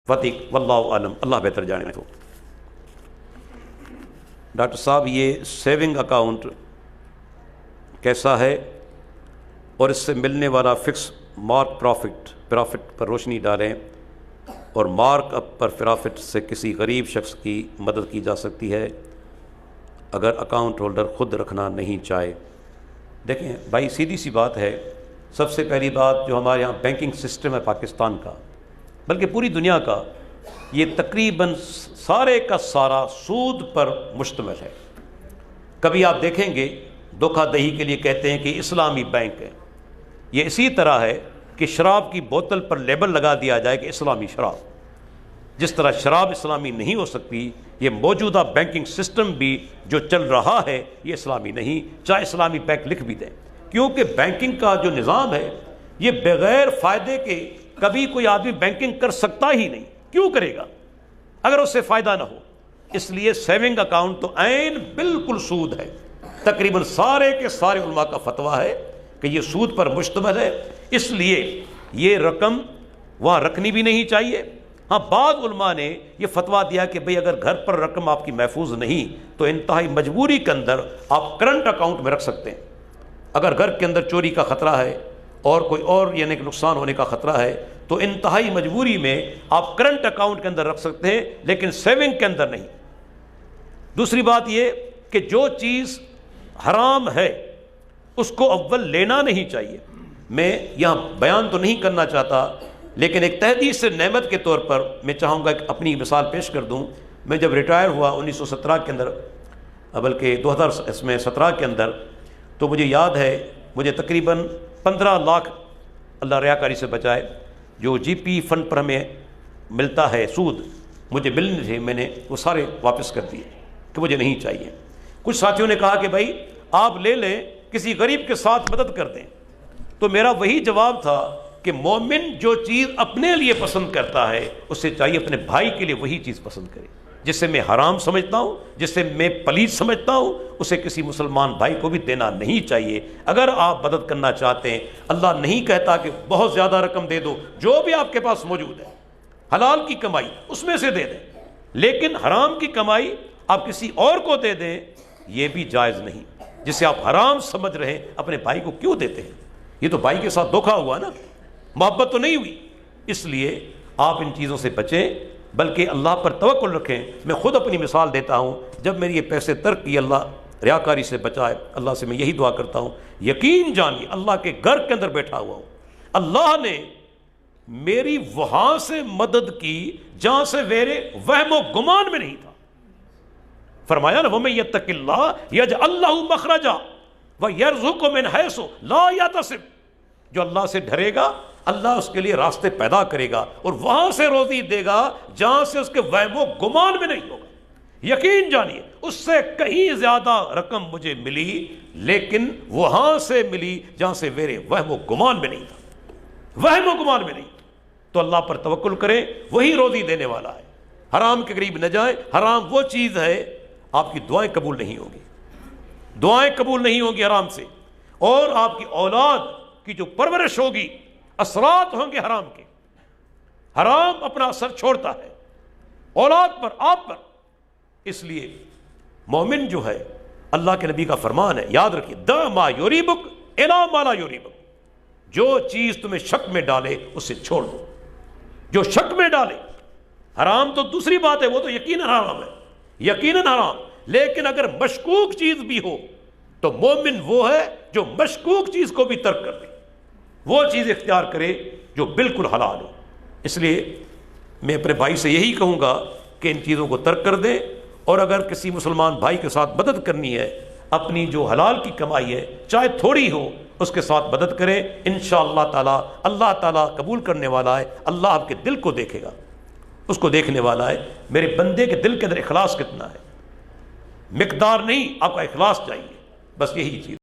فتح واللہ عالم، اللہ بہتر جانے تو۔ ڈاکٹر صاحب یہ سیونگ اکاؤنٹ کیسا ہے اور اس سے ملنے والا فکس مارک پرافٹ پر روشنی ڈالیں، اور مارک اپ پر پرافٹ سے کسی غریب شخص کی مدد کی جا سکتی ہے اگر اکاؤنٹ ہولڈر خود رکھنا نہیں چاہے۔ دیکھیں بھائی، سیدھی سی بات ہے، سب سے پہلی بات جو ہمارے یہاں بینکنگ سسٹم ہے پاکستان کا، بلکہ پوری دنیا کا، یہ تقریباً سارے کا سارا سود پر مشتمل ہے۔ کبھی آپ دیکھیں گے دھوکہ دہی کے لیے کہتے ہیں کہ اسلامی بینک ہے، یہ اسی طرح ہے کہ شراب کی بوتل پر لیبل لگا دیا جائے کہ اسلامی شراب، جس طرح شراب اسلامی نہیں ہو سکتی، یہ موجودہ بینکنگ سسٹم بھی جو چل رہا ہے یہ اسلامی نہیں، چاہے اسلامی بینک لکھ بھی دیں، کیونکہ بینکنگ کا جو نظام ہے یہ بغیر فائدے کے کبھی کوئی آدمی بینکنگ کر سکتا ہی نہیں۔ کیوں کرے گا اگر اس سے فائدہ نہ ہو؟ اس لیے سیونگ اکاؤنٹ تو عین بالکل سود ہے۔ تقریباً سارے کے سارے علماء کا فتویٰ ہے کہ یہ سود پر مشتمل ہے، اس لیے یہ رقم وہاں رکھنی بھی نہیں چاہیے۔ ہاں، بعض علماء نے یہ فتویٰ دیا کہ بھئی اگر گھر پر رقم آپ کی محفوظ نہیں تو انتہائی مجبوری کے اندر آپ کرنٹ اکاؤنٹ میں رکھ سکتے ہیں۔ اگر گھر کے اندر چوری کا خطرہ ہے اور کوئی اور یعنی کہ نقصان ہونے کا خطرہ ہے تو انتہائی مجبوری میں آپ کرنٹ اکاؤنٹ کے اندر رکھ سکتے ہیں، لیکن سیونگ کے اندر نہیں۔ دوسری بات یہ کہ جو چیز حرام ہے اس کو اول لینا نہیں چاہیے۔ میں یہاں بیان تو نہیں کرنا چاہتا، لیکن ایک تحدیث سے نعمت کے طور پر میں چاہوں گا کہ اپنی مثال پیش کر دوں۔ میں جب ریٹائر ہوا 1917 کے اندر، بلکہ 2017 کے اندر، تو مجھے یاد ہے مجھے تقریباً 15 لاکھ اللہ ریاکاری سے بچائے جو جی پی فنڈ پر ہمیں ملتا ہے سود، مجھے ملنے تھے، میں نے وہ سارے واپس کر دیے کہ مجھے نہیں چاہیے۔ کچھ ساتھیوں نے کہا کہ بھائی آپ لے لیں، کسی غریب کے ساتھ مدد کر دیں، تو میرا وہی جواب تھا کہ مومن جو چیز اپنے لیے پسند کرتا ہے اس سے چاہیے اپنے بھائی کے لیے وہی چیز پسند کرے۔ جسے میں حرام سمجھتا ہوں، جسے میں پلیت سمجھتا ہوں، اسے کسی مسلمان بھائی کو بھی دینا نہیں چاہیے۔ اگر آپ مدد کرنا چاہتے ہیں، اللہ نہیں کہتا کہ بہت زیادہ رقم دے دو، جو بھی آپ کے پاس موجود ہے حلال کی کمائی اس میں سے دے دیں، لیکن حرام کی کمائی آپ کسی اور کو دے دیں یہ بھی جائز نہیں۔ جسے آپ حرام سمجھ رہے ہیں اپنے بھائی کو کیوں دیتے ہیں؟ یہ تو بھائی کے ساتھ دھوکہ ہوا نا، محبت تو نہیں ہوئی۔ اس لیے آپ ان چیزوں سے بچیں، بلکہ اللہ پر توکل رکھیں۔ میں خود اپنی مثال دیتا ہوں، جب میں نے یہ پیسے ترک کیے، اللہ ریاکاری سے بچائے، اللہ سے میں یہی دعا کرتا ہوں، یقین جانیے اللہ کے گھر کے اندر بیٹھا ہوا ہوں، اللہ نے میری وہاں سے مدد کی جہاں سے میرے وہم و گمان میں نہیں تھا۔ فرمایا نا وَمَن يَتَّقِ اللَّهَ يَجْعَل لَّهُ مَخْرَجًا وَيَرْزُقْهُ مِنْ حَيْثُ لَا يَحْتَسِبُ۔ جو اللہ سے ڈرے گا اللہ اس کے لیے راستے پیدا کرے گا اور وہاں سے روزی دے گا جہاں سے اس کے وہم و گمان میں نہیں ہوگا۔ یقین جانیے اس سے کہیں زیادہ رقم مجھے ملی، لیکن وہاں سے ملی جہاں سے میرے وہم و گمان میں نہیں تھا، وہم و گمان میں نہیں۔ تو اللہ پر توکل کریں، وہی روزی دینے والا ہے۔ حرام کے قریب نہ جائیں، حرام وہ چیز ہے آپ کی دعائیں قبول نہیں ہوگی، دعائیں قبول نہیں ہوگی حرام سے، اور آپ کی اولاد کی جو پرورش ہوگی اثرات ہوں گے حرام کے۔ حرام اپنا اثر چھوڑتا ہے اولاد پر، آپ پر۔ اس لیے مومن جو ہے، اللہ کے نبی کا فرمان ہے، یاد رکھیے، دع ما یریبک الی ما لا یریبک، جو چیز تمہیں شک میں ڈالے اسے چھوڑ دو، جو شک میں ڈالے۔ حرام تو دوسری بات ہے، وہ تو یقیناً حرام ہے، یقیناً حرام، لیکن اگر مشکوک چیز بھی ہو تو مومن وہ ہے جو مشکوک چیز کو بھی ترک کر دے، وہ چیز اختیار کرے جو بالکل حلال ہو۔ اس لیے میں اپنے بھائی سے یہی کہوں گا کہ ان چیزوں کو ترک کر دیں، اور اگر کسی مسلمان بھائی کے ساتھ مدد کرنی ہے، اپنی جو حلال کی کمائی ہے چاہے تھوڑی ہو اس کے ساتھ مدد کریں، انشاءاللہ تعالی اللہ تعالیٰ قبول کرنے والا ہے۔ اللہ آپ کے دل کو دیکھے گا، اس کو دیکھنے والا ہے، میرے بندے کے دل کے اندر اخلاص کتنا ہے، مقدار نہیں، آپ کا اخلاص چاہیے، بس یہی چیز۔